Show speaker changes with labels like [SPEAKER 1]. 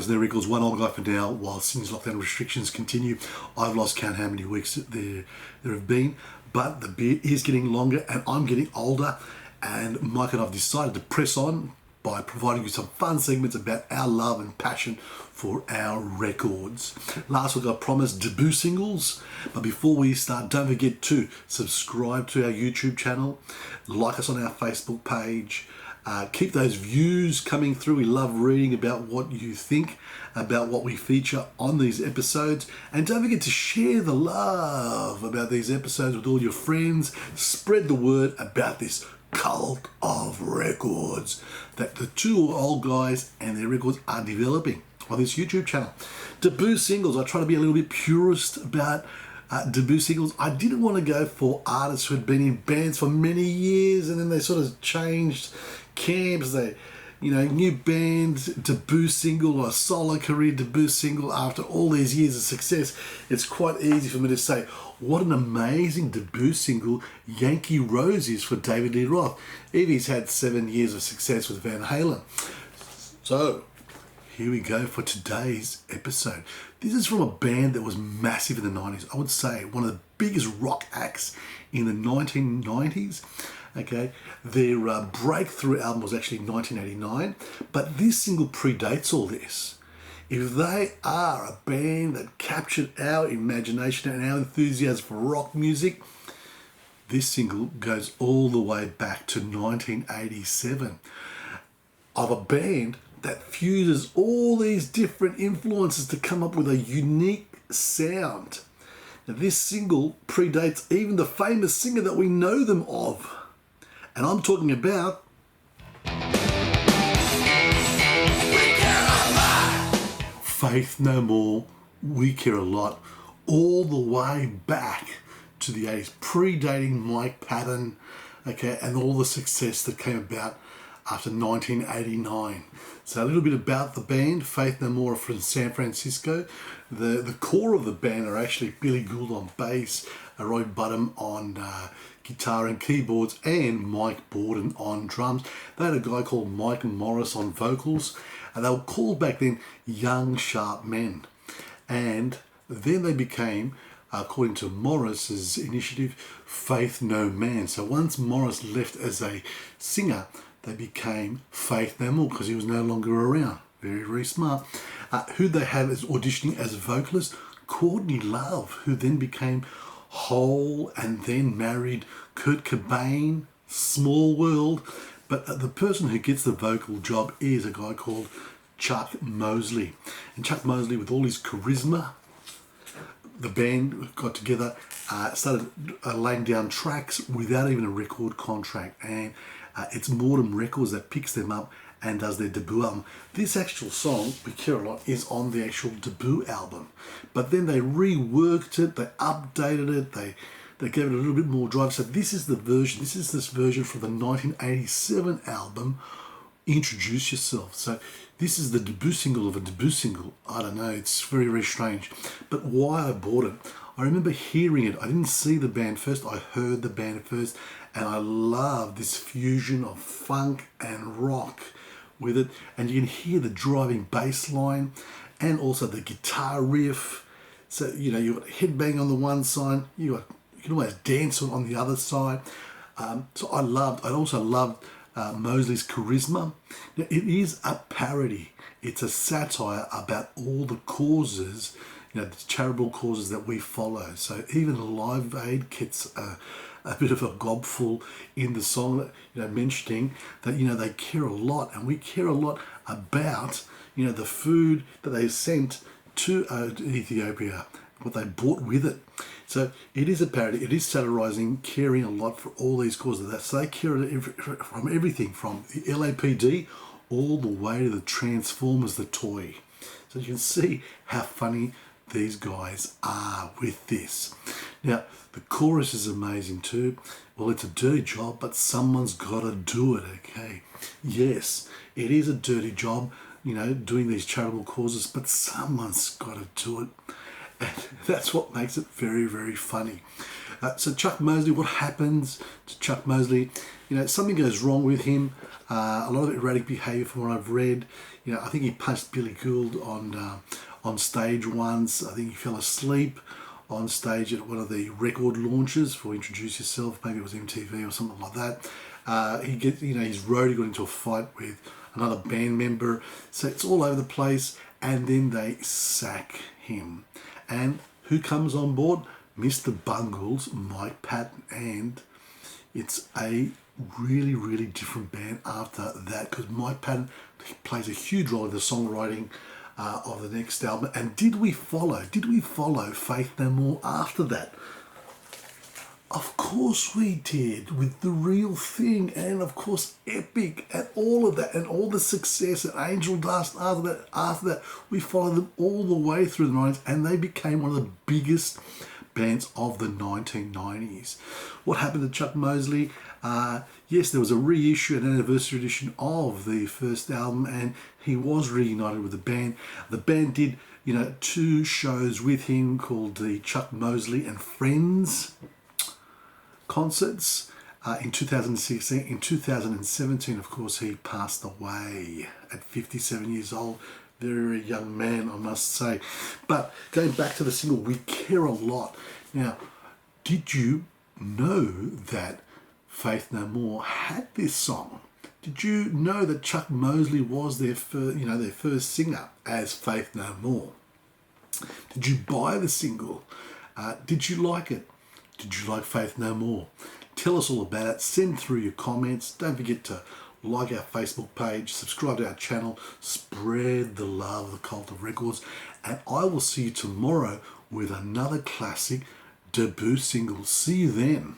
[SPEAKER 1] closing their records, one old guy for now, while Sydney's lockdown restrictions continue. I've lost count how many weeks there have been, but the beard is getting longer and I'm getting older, and Mike and I've decided to press on by providing you some fun segments about our love and passion for our records. Last week I promised debut singles, but before we start, don't forget to subscribe to our YouTube channel, like us on our Facebook page, keep those views coming through. We love reading about what you think about what we feature on these episodes, and don't forget to share the love about these episodes with all your friends. Spread the word about this cult of records that the two old guys and their records are developing on this YouTube channel. Debut singles, I try to be a little bit purist about debut singles. I didn't want to go for artists who had been in bands for many years and then they sort of changed camps. They, new band debut single or a solo career debut single after all these years of success. It's quite easy for me to say what an amazing debut single Yankee Rose is for David Lee Roth. Evie's had 7 years of success with Van Halen. So here we go for today's episode. This is from a band that was massive in the 90s. I would say one of the biggest rock acts in the 1990s. Okay, their breakthrough album was actually 1989, but this single predates all this. If they are a band that captured our imagination and our enthusiasm for rock music, this single goes all the way back to 1987 of a band that fuses all these different influences to come up with a unique sound. Now, this single predates even the famous singer that we know them of. And I'm talking about Faith No More, We Care A Lot, all the way back to the 80s, predating Mike Patton, okay, and all the success that came about after 1989. So a little bit about the band. Faith No More are from San Francisco. The core of the band are actually Billy Gould on bass, Roy Budham on guitar and keyboards, and Mike Borden on drums. They had a guy called Mike Morris on vocals, and they were called back then Young Sharp Men. And then they became, according to Morris's initiative, Faith No Man. So once Morris left as a singer, they became Faith No More because he was no longer around. Very, very smart. Who they had as auditioning as a vocalist? Courtney Love, who then became Hole and then married Kurt Cobain. Small world. But the person who gets the vocal job is a guy called Chuck Mosely. And Chuck Mosely, with all his charisma, the band got together, started laying down tracks without even a record contract. And it's Mortem Records that picks them up and does their debut album. This actual song, We Care A Lot, is on the actual debut album. But then they reworked it, they updated it, they gave it a little bit more drive. So this is the version, this version from the 1987 album, Introduce Yourself. So this is the debut single of a debut single. I don't know, it's very, very strange. But why I bought it, I remember hearing it. I didn't see the band first, I heard the band first, and I love this fusion of funk and rock with it. And you can hear the driving bass line and also the guitar riff. So, you've got headbang on the one side, you can always dance on the other side. So I also loved Mosley's charisma. Now, it is a parody. It's a satire about all the causes, the charitable causes that we follow. So even Live Aid gets a bit of a gobful in the song, mentioning that, they care a lot, and we care a lot about, the food that they sent to Ethiopia, what they brought with it. So it is a parody. It is satirizing, caring a lot for all these causes. So they care from everything from the LAPD all the way to the Transformers, the toy. So you can see how funny these guys are with this. Now, the chorus is amazing too. Well, it's a dirty job, but someone's got to do it, okay? Yes, it is a dirty job, doing these charitable causes, but someone's got to do it. And that's what makes it very, very funny. So Chuck Mosely, what happens to Chuck Mosely? Something goes wrong with him. A lot of erratic behaviour from what I've read. You know, I think he punched Billy Gould on stage once. I think he fell asleep on stage at one of the record launches for Introduce Yourself. Maybe it was MTV or something like that. His roadie got into a fight with another band member. So it's all over the place. And then they sack him. And who comes on board? Mr. Bungle's Mike Patton. And it's a really, really different band after that, because Mike Patton plays a huge role in the songwriting of the next album. And did we follow Faith No More after that? Of course we did, with The Real Thing, and of course Epic, and all of that, and all the success, and Angel Dust after that. We followed them all the way through the 90s, and they became one of the biggest bands of the 1990s. What happened to Chuck Mosely? Yes, there was a reissue, an anniversary edition of the first album, and he was reunited with the band. The band did, 2 shows with him called the Chuck Mosely and Friends concerts in 2016. In 2017, of course, he passed away at 57 years old. Very young man, I must say. But going back to the single, We Care a Lot. Now, did you know that Faith No More had this song? Did you know that Chuck Mosely was their first singer as Faith No More? Did you buy the single? Did you like it? Did you like Faith No More? Tell us all about it. Send through your comments. Don't forget to like our Facebook page, subscribe to our channel, spread the love of the cult of records, and I will see you tomorrow with another classic debut single. See you then.